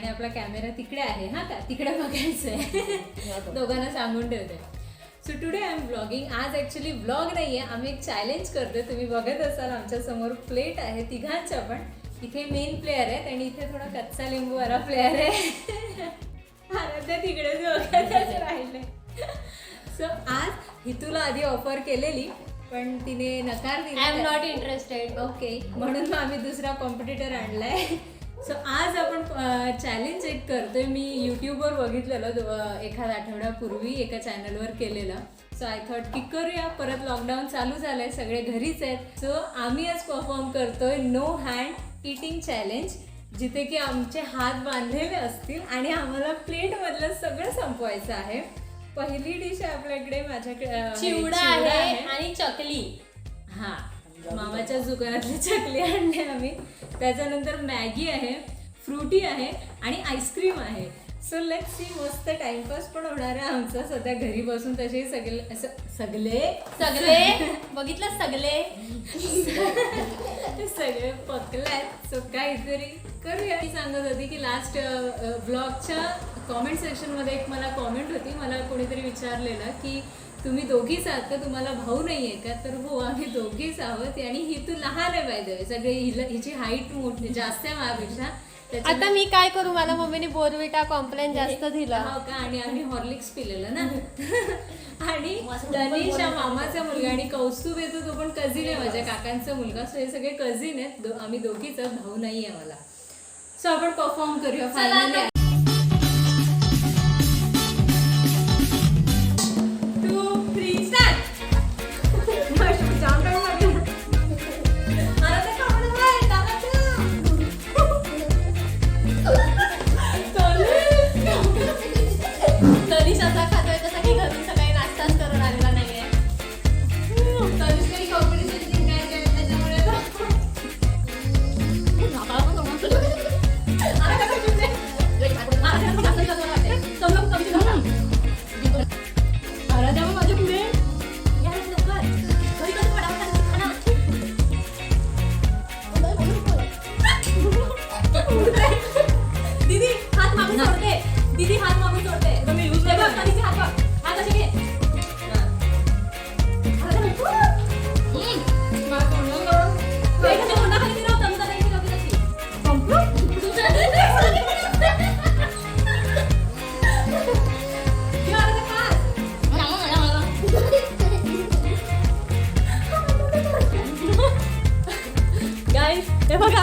आणि आपला कॅमेरा तिकडे आहे हा का तिकडे बघायचंय दोघांना सांगून ठेवते. So today I am vlogging. आज ॲक्च्युली व्लॉग नाही आहे, आम्ही एक चॅलेंज करतोय. तुम्ही बघत असाल आमच्या समोर प्लेट आहे तिघांच्या पण. इथे मेन प्लेअर आहेत आणि इथे थोडा कच्चा लिंबूवाला प्लेअर आहे. आराध्या तिकडेच बघतच राहिले. सो आज हितूला आधी ऑफर केलेली पण तिने नकार दिला. I am not interested. Okay, म्हणून मग आम्ही दुसरा कॉम्पिटिटर आणलाय. सो आज आपण चॅलेंज एक करतोय. मी यूट्यूबवर बघितलेलं एखाद्या आठवड्यापूर्वी एका चॅनलवर केलेलं. सो आय थॉट की करूया. परत लॉकडाऊन चालू झालंय, सगळे घरीच आहेत. सो आम्ही आज परफॉर्म करतोय नो हँड इटिंग चॅलेंज, जिथे की आमचे हात बांधलेले असतील आणि आम्हाला प्लेटमधलं सगळं संपवायचं आहे. पहिली डिश आहे आपल्याकडे, माझ्याकडे चिवडा आहे आणि चकली. हा, मामाच्या दुकानातली चकली आणली आम्ही. त्याच्यानंतर मॅगी आहे, फ्रुटी आहे आणि आईस्क्रीम आहे. So let's see. मस्त टाइमपास पण होणार आहे आमचा सध्या घरी बसून. तसे सगळे बघितलं सगळे पकलात. सो काहीतरी करूया. ती सांगत होती की लास्ट ब्लॉगच्या कॉमेंट सेक्शनमध्ये एक मला कॉमेंट होती. मला कोणीतरी विचारलेलं की तुम्ही दोघीच आहात का, तुम्हाला भाऊ नाही आहे का? तर हो, आम्ही दोघीच आहोत. आणि ही तू लहान आहे पाहिजे सगळे. हिची हाईट मोठी जास्त आहे माझ्यापेक्षा. आता मी काय करू, मला मम्मीने बोर्नव्हिटा कॉम्प्लेन जास्त दिला. हो का? आणि आम्ही हॉर्लिक्स पिलेलं ना. आणि तनिष हा मामाचा मुलगा आणि कौस्तुभ येतो तो पण कझिन आहे माझ्या काकांचा मुलगा. सो हे सगळे कझिन आहेत. आम्ही दोघीच आहोत, भाऊ नाही आहे मला. सो आपण परफॉर्म करूया फायनली. हे बघा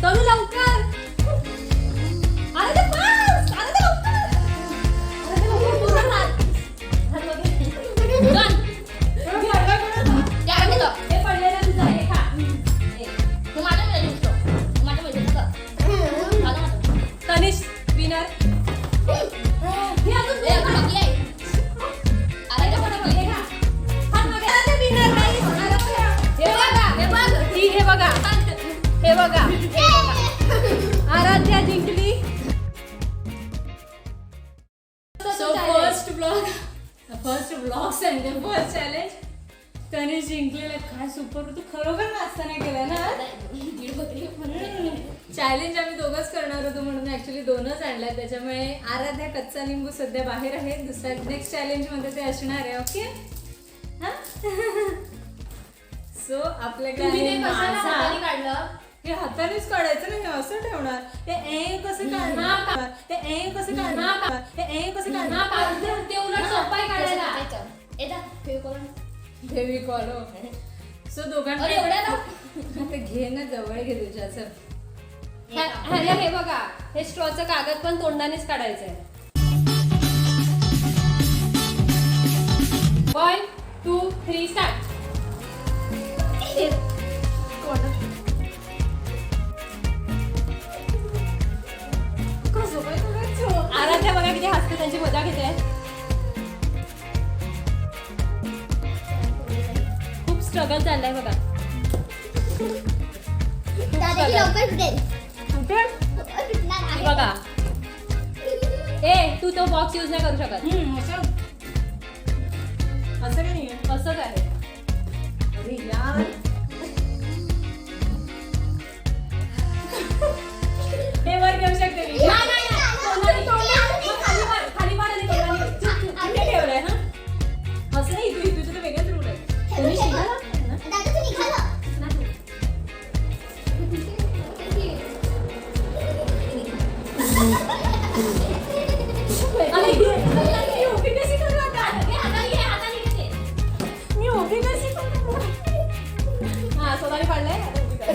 तुम्ही लवकर. तनिष विनर. हे बघा आराध्या जिंकली. सो फर्स्ट ब्लॉग सांगते. फर्स्ट चॅलेंज तनिष जिंकलेलं. काय सुपर. तू खरोखर नाश्ता नाही केला ना. चॅलेंज आम्ही दोघंच करणार होतो म्हणून ऍक्च्युली दोनच आणलाय. त्याच्यामुळे आराध्या कच्चा लिंबू सध्या बाहेर आहे. दुसऱ्या नेक्स्ट चॅलेंज मध्ये ते असणार आहे. ओके हा. सो आपल्याकडे काढलं. हे हातानेच काढायचं ना. हे असं ठेवणार. हे कसं काढणार. हे कसं काढणार. हे कसं काढणार. ते उलट सोपं आहे काढायला. फेविकॉल. सो दोघांकडे घे ना, जवळ घे तुझ्याचं. हे बघा, हे स्ट्रॉचं कागद पण तोंडानेच काढायचंय. 1 2 3 स्टार्ट. आराध्या बघा किती हसते, त्यांची मजा घेते. खूप स्ट्रगल चाललाय बघा. बघा ए तू तो बॉक्स यूज नाही करू शकत.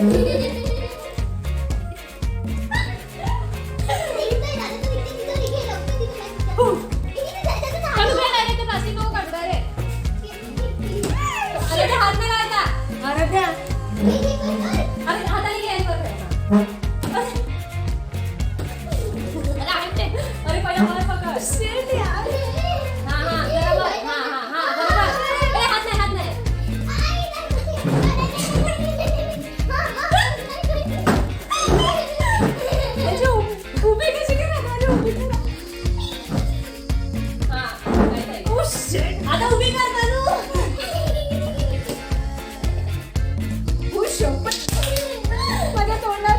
काढू दे direct प्लास्टिक नको काढू direct. अरे ते हात नाही लावायचा. आराध्या अरे हाताने घे बरं. अरे आहे ते. अरे पहिला मला पकड. हा जरा बघ. हा बरोबर. ए हात नाही. उभी कशी करा उभी करा हा काय झालं? आता उभी कर तनू. माझ्या तोंडात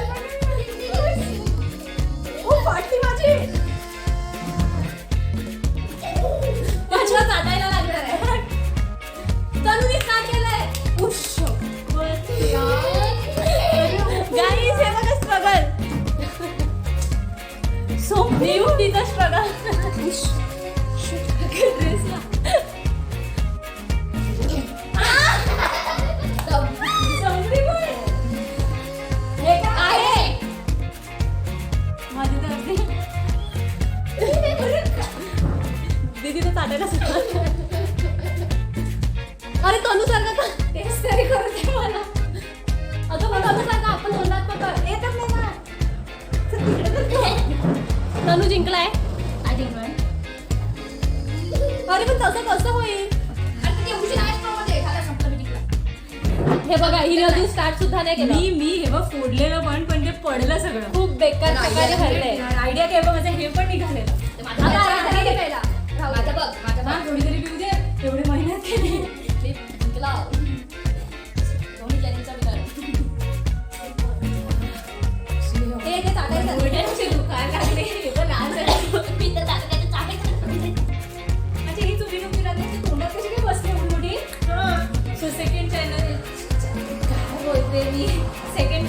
फाटली माझी माझ्या चाटायला लागणार आहे. तनूने काय केलंय? गाईस हे बघा स्ट्रगल सो न्यू तिचा स्ट्रगल ड्रेसला समजली पण हे काय आहे? माझी तर अगदी दीदी तर चाटायला सुद्धा अरे तनू सारखं का? टेस्ट तरी करू दे मला अगं मग तनू सारखं आपण तोंडात पकड. येतच नाही ना तनू जिंकलाय. अरे पण तसं कसं होईल? हे बघा हिने अजून स्टार्ट सुद्धा नाही केलं. मी हे बघ फोडलेलं पण ते पडलं सगळं खूप बेकार प्रकारे हरलंय. आयडिया काय बघ माझं हे पण निघालेलं आता आराध्याने घे पहिला. माझं बघ. हा थोडी तरी पिऊ दे एवढी मेहनत केली जिंकला. दोन्ही चॅनलचा विचार. हे ते चाटायचं. गोड्यांची दुकान लागले हे पण लाल झाली. मी तर चाटायचं चाटायचं. अच्छा ही चुकी नुकती राहते तोंडात कशी काय बसली एवढी मोठी सो सेकंड चॅनल काय बोलते मी सेकंड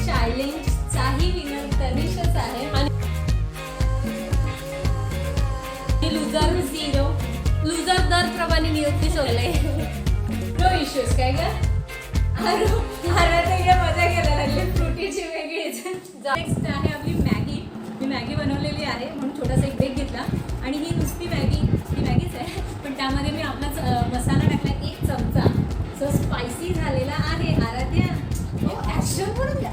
चॅलेंजचाही विनर तनिषच आहे आणि लुजर 0. लुजर दर प्रमाणे नियुक्ती शोधले. नो इश्यूज काय का अरे मजा घ्यायला लागली फ्रुटीची वेगळीच नेक्स्ट आहे आपली मॅगी मी मॅगी बनवलेली आहे म्हणून छोटासा एक ब्रेक घेतला आणि ही नुसती मॅगीच आहे पण त्यामध्ये मी आपला मसाला टाकला 1 चमचा सो स्पायसी झालेला आहे आराध्या ॲक्शन म्हणून द्या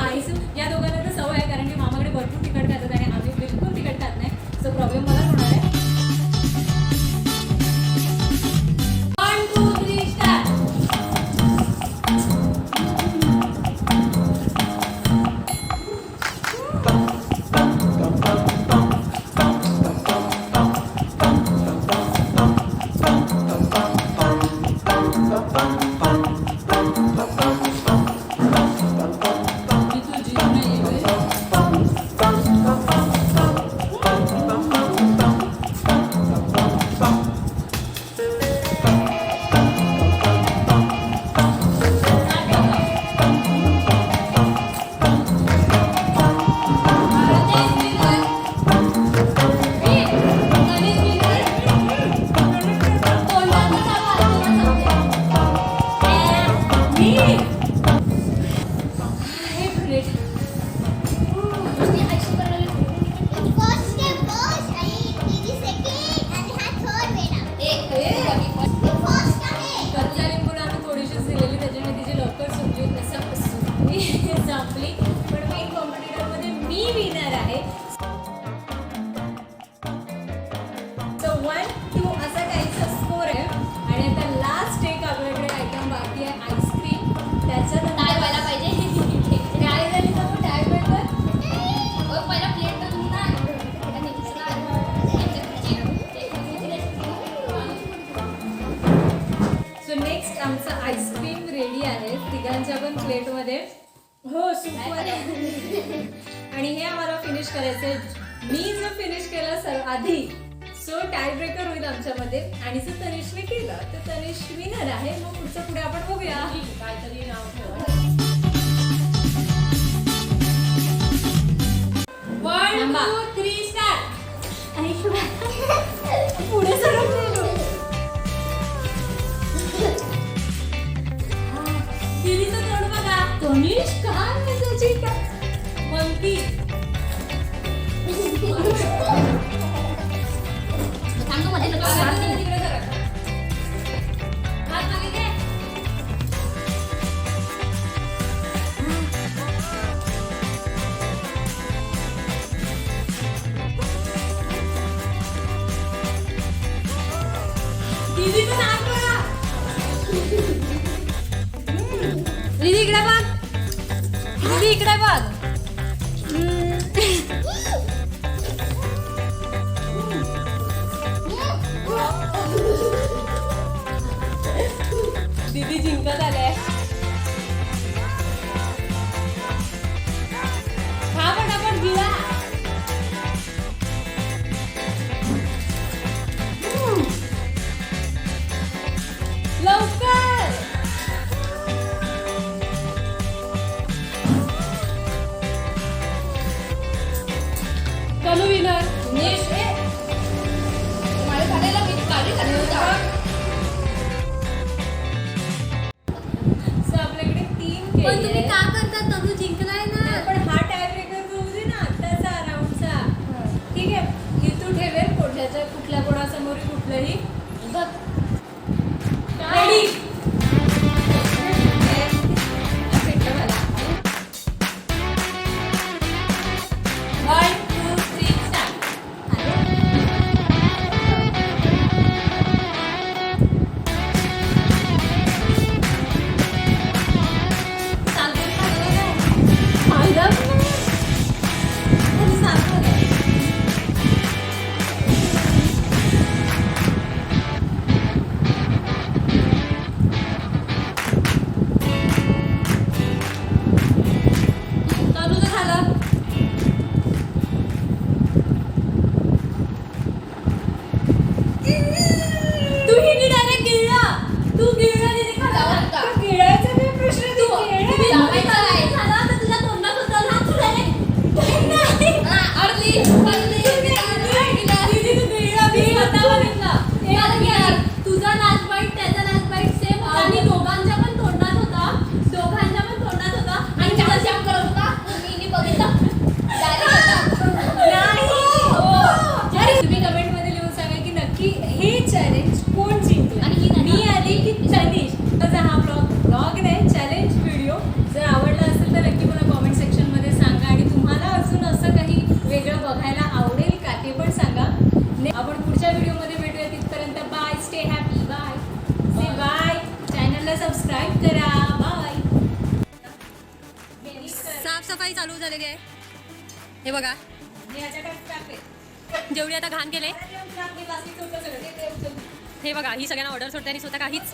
आयसू या दोघांना तर सवय आहे कारण की मामाकडे भरपूर तिखट खातात आणि आम्ही बिलकुल तिखट खात नाही सो प्रॉब्लेम मला होणार आहे. 1 2 3 स्टार्ट. मी तुझी नाही आहे. कच्च्या लिंबूला आम्ही थोडीशीच दिलेली त्याच्यामुळे तिची लवकर संपली पण मेन कॉम्पिटिटरमध्ये मी विनर आहे सो 1-2 असा काहीचा स्कोर आहे आणि आता लास्ट एक आपल्याकडे आयटम बाकी आहे आईस्क्रीम त्याच्यानंतर काय व्हायला पाहिजे? काय झाली तर मग काय भेटलं पहिला प्लेट तर तुम्ही ना सो नेक्स्ट आमचं आईस्क्रीम रेडी आहे तिघांच्या पण प्लेटमध्ये हो सुपर आणि हे आम्हाला फिनिश करायचंय मी जो फिनिश केला सर आधी सो टाय ब्रेकर होईल आमच्यामध्ये आणि जर तनिषने केलं तर तनिष विनर आहे मग पुढचं पुढे आपण बघूया काहीतरी नाव ठेवा. 1 2 3 स्टार्ट. आणि पुढे सरकलेलो दीदी सांगतो मध्ये नको हात नाही. तिकडे करा. हात मागे घे. दीदीचं नाक बघा. दीदी इकडे बघ. दीदी इकडे बघ. दीदी जिंकत आले. हा पटापट गिळा. लवकर. कलू विनर. माझ्या झालेला मी काढली झाली होता. So, आपल्याकडे 3 पण तुम्ही केले. का करता? तनू जिंकलाय ना. पण हा टाय ब्रेकर होऊ दे ना आत्ताचा राऊंडचा. ठीक आहे हे तू ठेवेल पुढच्याच्या कुठल्या कोणासमोर कुठलंही बघ. Ready. One two three start. तू हिने डायरेक्ट गिळला. तू गिळला तिने खाल्ला. जाऊन का? तू गिळायचा नाही प्रश्न. तू तुम्ही गिळला. लावायचं काय? झाला तर तुझ्या तोंडात होता ना तू direct. हा, अडली. दीदी तू गिळला. मी स्वतः बघितलं. मला घ्या. तुझा लास्ट बाईट त्याचा लास्ट बाईट सेम होता आणि दोघांच्या पण तोंडात होता. दोघांच्या पण तोंडात होता आणि त्याला जाम करत होता. मी बघितलं. Direct होता. नाही. अरे तुम्ही कमेंट मध्ये लिहून सांगा की नक्की हे चॅलेंज कोण जिंकलं. आणि ही नाही. मी आली की तनिष. माझा हा ब्लॉग नाही चॅलेंज व्हिडिओ जर आवडला असेल तर नक्की मला कॉमेंट सेक्शन मध्ये सांगा आणि तुम्हाला अजून असं काही वेगळं बघायला आवडेल का ते पण सांगा. आपण पुढच्या व्हिडिओमध्ये भेटूया. तिथपर्यंत बाय. Stay happy. बाय. से बाय. चॅनलला सबस्क्राईब करा. बाय. साफसफाई चालू झालेली आहे. हे बघा जेवढी आता घाण केले. हे बघा ही सगळ्यांना ऑर्डर सोडते आणि स्वतः काहीच